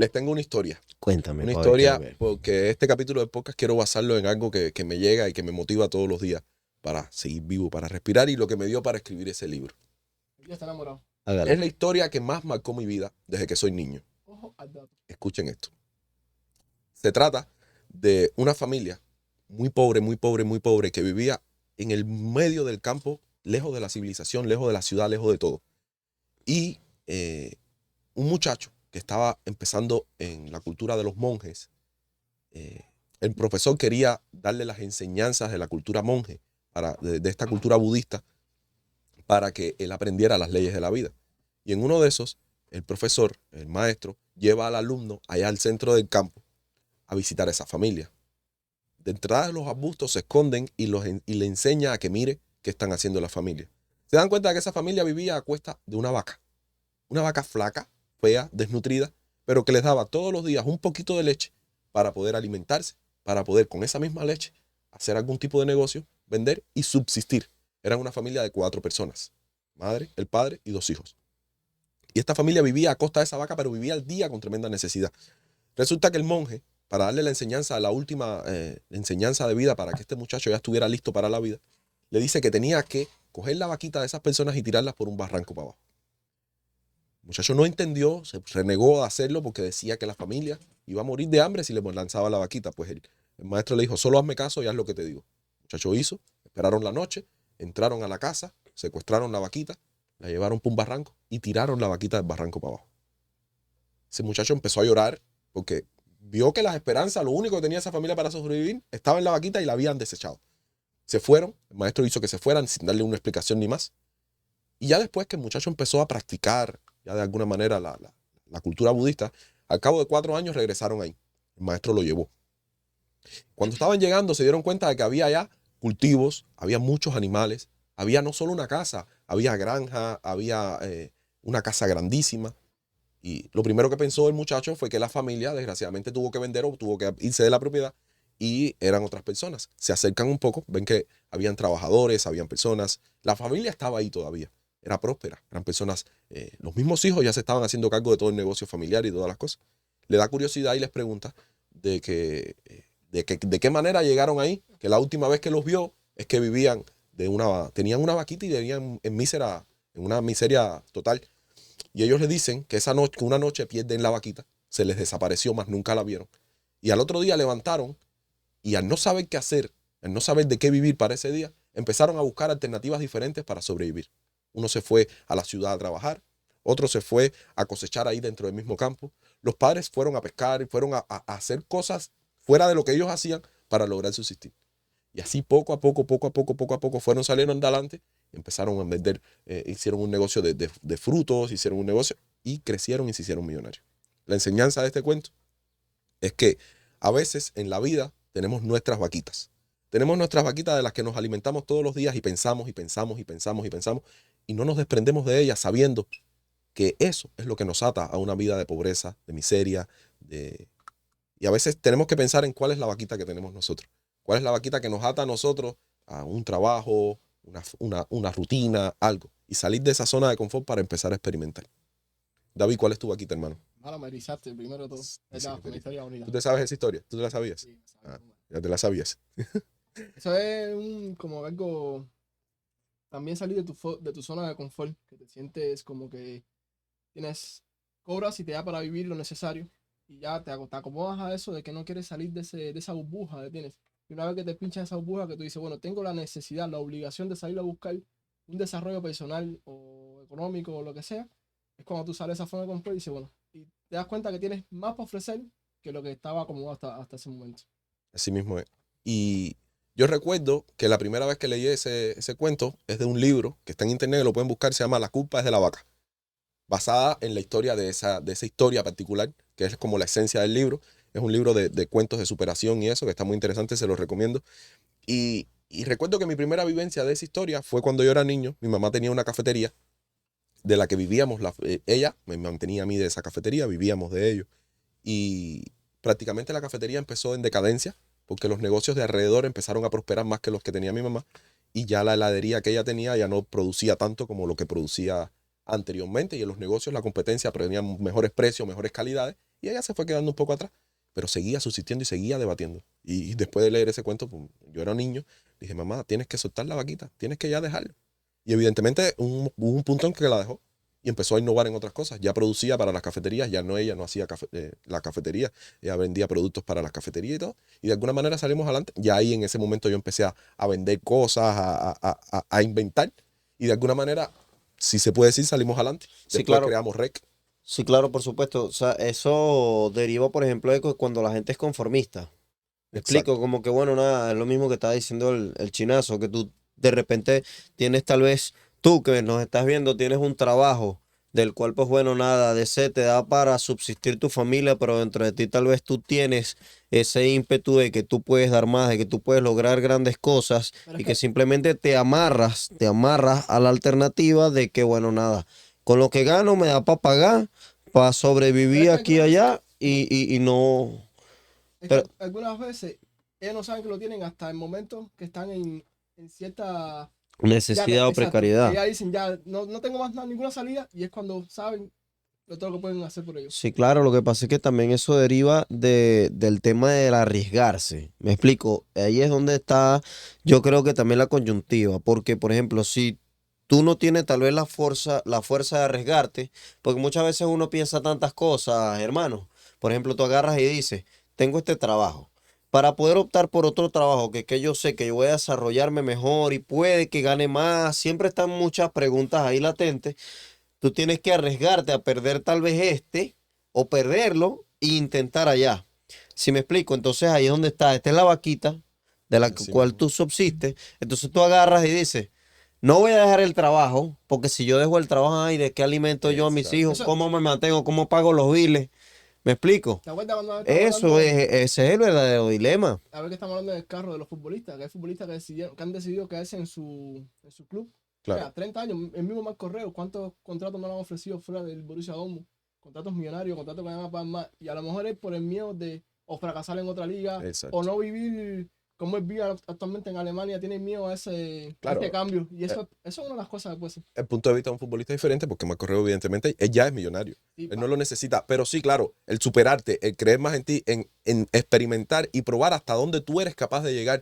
Les tengo una historia. Cuéntame, Una pa' ver, quiero historia ver. porque este capítulo de podcast quiero basarlo en algo que me llega y que me motiva todos los días para seguir vivo, para respirar y lo que me dio para escribir ese libro. Ya está enamorado. Hágale. Es la historia que más marcó mi vida desde que soy niño. Ojo al dato. Escuchen esto. Se trata de una familia muy pobre, muy pobre, muy pobre que vivía en el medio del campo, lejos de la civilización, lejos de la ciudad, lejos de todo. Y un muchacho que estaba empezando en la cultura de los monjes, el profesor quería darle las enseñanzas de la cultura monje, de esta cultura budista, para que él aprendiera las leyes de la vida. Y en uno de esos, el profesor, el maestro, lleva al alumno allá al centro del campo a visitar a esa familia. De entrada de los arbustos se esconden y le enseña a que mire qué están haciendo la familia. Se dan cuenta de que esa familia vivía a cuesta de una vaca flaca, fea, desnutrida, pero que les daba todos los días un poquito de leche para poder alimentarse, para poder con esa misma leche hacer algún tipo de negocio, vender y subsistir. Eran una familia de 4 personas, madre, el padre y 2 hijos. Y esta familia vivía a costa de esa vaca, pero vivía al día con tremenda necesidad. Resulta que el monje, para darle la enseñanza, la última enseñanza de vida, para que este muchacho ya estuviera listo para la vida, le dice que tenía que coger la vaquita de esas personas y tirarlas por un barranco para abajo. El muchacho no entendió, se renegó a hacerlo porque decía que la familia iba a morir de hambre si le lanzaba la vaquita. Pues el maestro le dijo, solo hazme caso y haz lo que te digo. El muchacho hizo, esperaron la noche, entraron a la casa, secuestraron la vaquita, la llevaron por un barranco y tiraron la vaquita del barranco para abajo. Ese muchacho empezó a llorar porque vio que las esperanzas, lo único que tenía esa familia para sobrevivir, estaba en la vaquita y la habían desechado. Se fueron, el maestro hizo que se fueran sin darle una explicación ni más. Y ya después que el muchacho empezó a practicar, ya de alguna manera, la cultura budista, al cabo de 4 años regresaron ahí. El maestro lo llevó. Cuando estaban llegando se dieron cuenta de que había ya cultivos, había muchos animales, había no solo una casa, había granja, había una casa grandísima. Y lo primero que pensó el muchacho fue que la familia desgraciadamente tuvo que vender o tuvo que irse de la propiedad y eran otras personas. Se acercan un poco, ven que habían trabajadores, habían personas. La familia estaba ahí todavía, era próspera, eran personas, los mismos hijos ya se estaban haciendo cargo de todo el negocio familiar y todas las cosas. Le da curiosidad y les pregunta de qué manera llegaron ahí, que la última vez que los vio es que tenían una vaquita y vivían en una miseria total. Y ellos le dicen que una noche pierden la vaquita, se les desapareció, más nunca la vieron. Y al otro día levantaron y al no saber qué hacer, al no saber de qué vivir para ese día, empezaron a buscar alternativas diferentes para sobrevivir. Uno se fue a la ciudad a trabajar, otro se fue a cosechar ahí dentro del mismo campo. Los padres fueron a pescar y fueron a hacer cosas fuera de lo que ellos hacían para lograr subsistir. Y así poco a poco fueron saliendo adelante, empezaron a vender, hicieron un negocio de frutos, hicieron un negocio y crecieron y se hicieron millonarios. La enseñanza de este cuento es que a veces en la vida tenemos nuestras vaquitas. Tenemos nuestras vaquitas de las que nos alimentamos todos los días y pensamos y no nos desprendemos de ellas sabiendo que eso es lo que nos ata a una vida de pobreza, de miseria, y a veces tenemos que pensar en cuál es la vaquita que tenemos nosotros. ¿Cuál es la vaquita que nos ata a nosotros a un trabajo, una rutina, algo? Y salir de esa zona de confort para empezar a experimentar. David, ¿cuál es tu vaquita, hermano? Mala, me erizaste primero de todo. Sí, Una historia bonita. ¿Tú te sabes esa historia? ¿Tú te la sabías? Sí, Ya te la sabías. eso es como algo. También salir de tu zona de confort, que te sientes como que cobras y te da para vivir lo necesario. Y ya te acomodas a eso de que no quieres salir de esa burbuja que tienes. Y una vez que te pinchas esa burbuja que tú dices, bueno, tengo la necesidad, la obligación de salir a buscar un desarrollo personal o económico o lo que sea, es cuando tú sales de esa zona de confort y dices, bueno, y te das cuenta que tienes más para ofrecer que lo que estaba acomodado hasta ese momento. Así mismo es. Y yo recuerdo que la primera vez que leí ese cuento es de un libro que está en internet, lo pueden buscar, se llama La culpa es de la vaca, basada en la historia de esa historia particular, que es como la esencia del libro. Es un libro de cuentos de superación y eso, que está muy interesante, se lo recomiendo. Y recuerdo que mi primera vivencia de esa historia fue cuando yo era niño. Mi mamá tenía una cafetería de la que vivíamos. Ella me mantenía a mí de esa cafetería, vivíamos de ello. Y prácticamente la cafetería empezó en decadencia porque los negocios de alrededor empezaron a prosperar más que los que tenía mi mamá. Y ya la heladería que ella tenía ya no producía tanto como lo que producía anteriormente. Y en los negocios la competencia tenía mejores precios, mejores calidades. Y ella se fue quedando un poco atrás, pero seguía subsistiendo y seguía debatiendo. Y después de leer ese cuento, pues, yo era un niño, dije, mamá, tienes que soltar la vaquita, tienes que ya dejarlo. Y evidentemente hubo un punto en que la dejó y empezó a innovar en otras cosas. Ya producía para las cafeterías, ya no ella no hacía la cafetería, ella vendía productos para las cafeterías y todo. Y de alguna manera salimos adelante. Ya ahí en ese momento yo empecé a vender cosas, a inventar. Y de alguna manera, si se puede decir, salimos adelante. Sí, Después claro. creamos REC. Sí, claro, por supuesto. O sea, eso deriva, por ejemplo, de cuando la gente es conformista. Me Exacto. explico, como que bueno, nada, es lo mismo que estaba diciendo el chinazo, que tú de repente tienes tal vez, tú que nos estás viendo, tienes un trabajo del cual pues bueno, nada, de ese te da para subsistir tu familia, pero dentro de ti tal vez tú tienes ese ímpetu de que tú puedes dar más, de que tú puedes lograr grandes cosas Pero y es que que, simplemente te amarras a la alternativa de que bueno, nada, con lo que gano me da para pagar, para pero es sobrevivir que aquí y algunas veces, allá y no... es que Pero, algunas veces ellos no saben que lo tienen hasta el momento que están en cierta. Ya, necesidad o exacto. Que precariedad. ya dicen, ya no tengo más ninguna salida y es cuando saben todo lo que pueden hacer por ellos. Sí, claro, lo que pasa es que también eso deriva del tema del arriesgarse. Me explico, ahí es donde está, yo creo que también la coyuntiva, porque por ejemplo, si tú no tienes tal vez la fuerza de arriesgarte, porque muchas veces uno piensa tantas cosas, hermano. Por ejemplo, tú agarras y dices, tengo este trabajo. Para poder optar por otro trabajo que yo sé que yo voy a desarrollarme mejor y puede que gane más, siempre están muchas preguntas ahí latentes. Tú tienes que arriesgarte a perder tal vez o perderlo e intentar allá. Si me explico, entonces ahí es donde está. Esta es la vaquita de la Así cual mismo. tú subsistes. Entonces tú agarras y dices, no voy a dejar el trabajo, porque si yo dejo el trabajo, ay, ¿de qué alimento yo a mis Exacto. hijos? Eso, ¿Cómo me mantengo? ¿Cómo pago los biles? ¿Me explico? ¿te acuerdas cuando estamos Eso hablando? es, ese es el verdadero dilema. A ver que estamos hablando del carro de los futbolistas, que hay futbolistas que han decidido quedarse en su club. Claro. Mira, 30 años, el mismo Marco Correo, ¿cuántos contratos no le han ofrecido fuera del Borussia Dortmund? Contratos millonarios, contratos que van a pagar más. Y a lo mejor es por el miedo de o fracasar en otra liga, o Exacto. no vivir como él vive actualmente en Alemania, tiene miedo a ese Claro. cambio. Y eh, eso es una de las cosas que puede ser. El punto de vista de un futbolista es diferente porque Marco Reo, evidentemente, él ya es millonario. Sí, Él no lo necesita. Pero sí, claro, el superarte, el creer más en ti, en experimentar y probar hasta dónde tú eres capaz de llegar